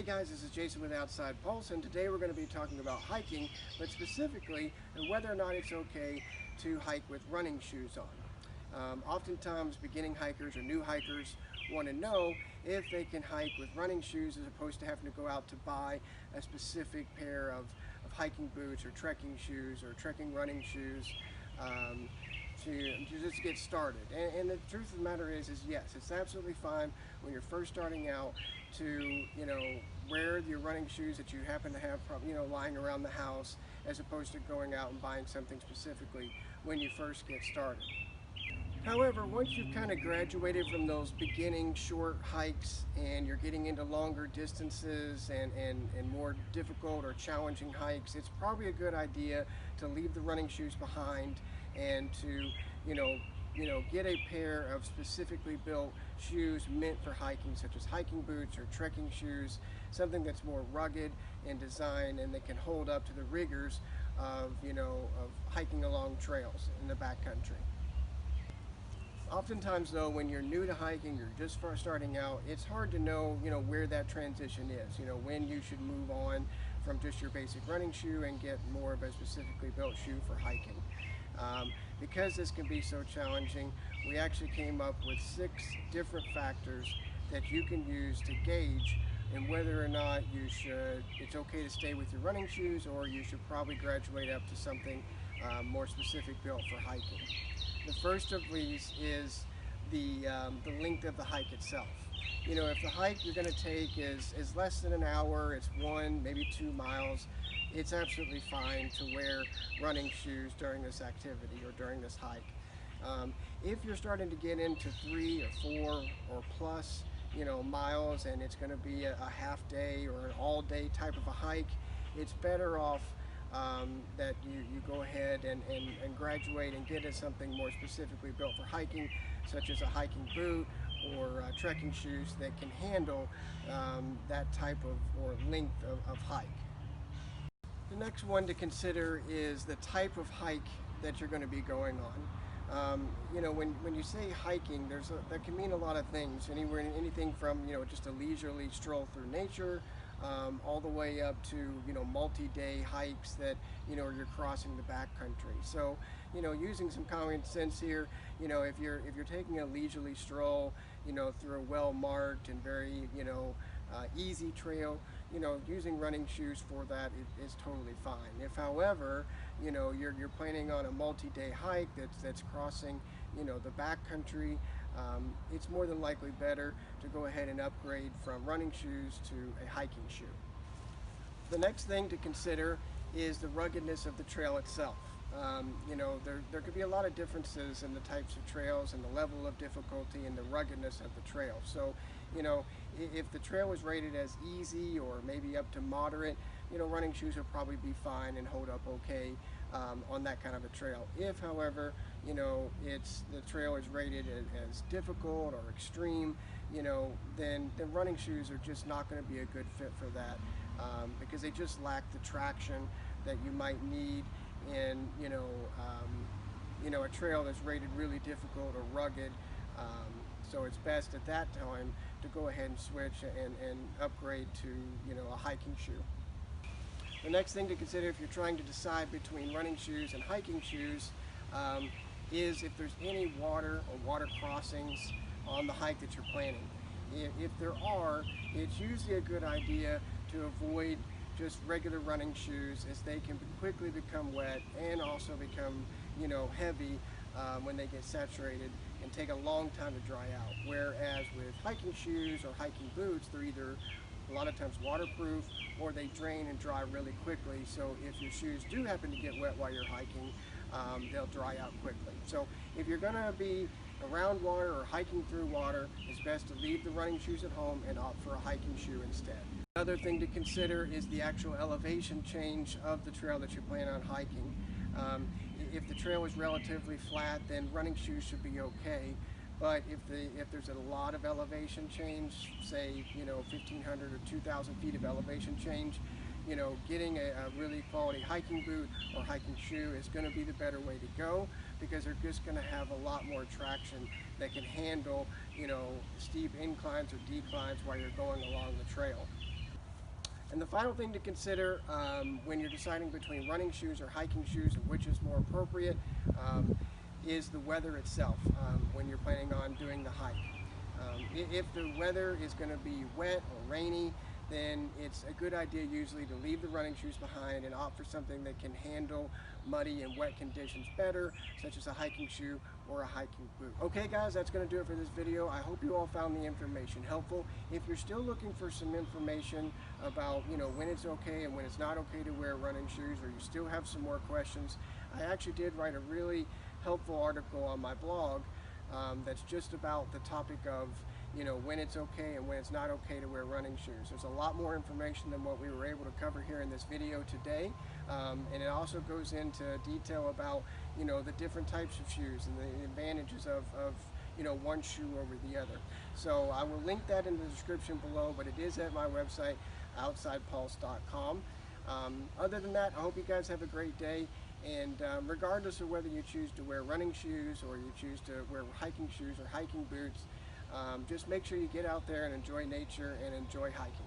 Hey guys, this is Jason with Outside Pulse, and today we're going to be talking about hiking, but specifically whether or not it's okay to hike with running shoes on. Oftentimes beginning hikers or new hikers want to know if they can hike with running shoes as opposed to having to go out to buy a specific pair of hiking boots or trekking shoes or trekking running shoes. Um, to just get started. And the truth of the matter is yes, it's absolutely fine when you're first starting out to, wear your running shoes that you happen to have, lying around the house, as opposed to going out and buying something specifically when you first get started. However, once you've kind of graduated from those beginning short hikes and you're getting into longer distances and more difficult or challenging hikes, it's probably a good idea to leave the running shoes behind and to, get a pair of specifically built shoes meant for hiking, such as hiking boots or trekking shoes, something that's more rugged in design and that can hold up to the rigors of, of hiking along trails in the backcountry. Oftentimes though, when you're new to hiking, you're just starting out, it's hard to know, where that transition is, when you should move on from just your basic running shoe and get more of a specifically built shoe for hiking. Because this can be so challenging, we actually came up with 6 different factors that you can use to gauge and whether or not it's okay to stay with your running shoes, or you should probably graduate up to something more specific built for hiking. The first of these is the length of the hike itself. If the hike you're going to take is less than an hour, it's 1, maybe 2 miles, it's absolutely fine to wear running shoes during this activity or during this hike. If you're starting to get into 3 or 4 or plus, miles, and it's going to be a half day or an all day type of a hike, it's better off that you go ahead and graduate and get into something more specifically built for hiking, such as a hiking boot or trekking shoes that can handle that type of or length of hike. The next one to consider is the type of hike that you're going to be going on. When you say hiking, that can mean a lot of things. Anything from just a leisurely stroll through nature, all the way up to multi-day hikes that you're crossing the backcountry. So using some common sense here, if you're taking a leisurely stroll through a well-marked and very easy trail, using running shoes for that is totally fine. If, however, you're planning on a multi-day hike that's crossing, the backcountry, it's more than likely better to go ahead and upgrade from running shoes to a hiking shoe. The next thing to consider is the ruggedness of the trail itself. There could be a lot of differences in the types of trails and the level of difficulty and the ruggedness of the trail. So, if the trail is rated as easy or maybe up to moderate, running shoes will probably be fine and hold up okay on that kind of a trail. If, however, the trail is rated as difficult or extreme, then running shoes are just not going to be a good fit for that because they just lack the traction that you might need in a trail that's rated really difficult or rugged. So it's best at that time to go ahead and switch and upgrade to a hiking shoe. The next thing to consider if you're trying to decide between running shoes and hiking shoes is if there's any water or water crossings on the hike that you're planning. If there are, it's usually a good idea to avoid just regular running shoes, as they can quickly become wet and also become heavy when they get saturated and take a long time to dry out. Whereas with hiking shoes or hiking boots, they're either a lot of times waterproof or they drain and dry really quickly. So if your shoes do happen to get wet while you're hiking, they'll dry out quickly. So if you're going to be around water or hiking through water, it's best to leave the running shoes at home and opt for a hiking shoe instead. Another thing to consider is the actual elevation change of the trail that you plan on hiking. If the trail is relatively flat, then running shoes should be okay. But if there's a lot of elevation change, say 1,500 or 2,000 feet of elevation change, getting a really quality hiking boot or hiking shoe is going to be the better way to go, because they're just going to have a lot more traction that can handle steep inclines or declines while you're going along the trail. And the final thing to consider when you're deciding between running shoes or hiking shoes and which is more appropriate is the weather itself when you're planning on doing the hike. If the weather is going to be wet or rainy, then it's a good idea usually to leave the running shoes behind and opt for something that can handle muddy and wet conditions better, such as a hiking shoe or a hiking boot. Okay guys, that's going to do it for this video. I hope you all found the information helpful. If you're still looking for some information about, when it's okay and when it's not okay to wear running shoes, or you still have some more questions, I actually did write a really helpful article on my blog that's just about the topic of when it's okay and when it's not okay to wear running shoes. There's a lot more information than what we were able to cover here in this video today, and it also goes into detail about the different types of shoes and the advantages of one shoe over the other. So I will link that in the description below, but it is at my website, outsidepulse.com. Other than that, I hope you guys have a great day. And regardless of whether you choose to wear running shoes or you choose to wear hiking shoes or hiking boots, just make sure you get out there and enjoy nature and enjoy hiking.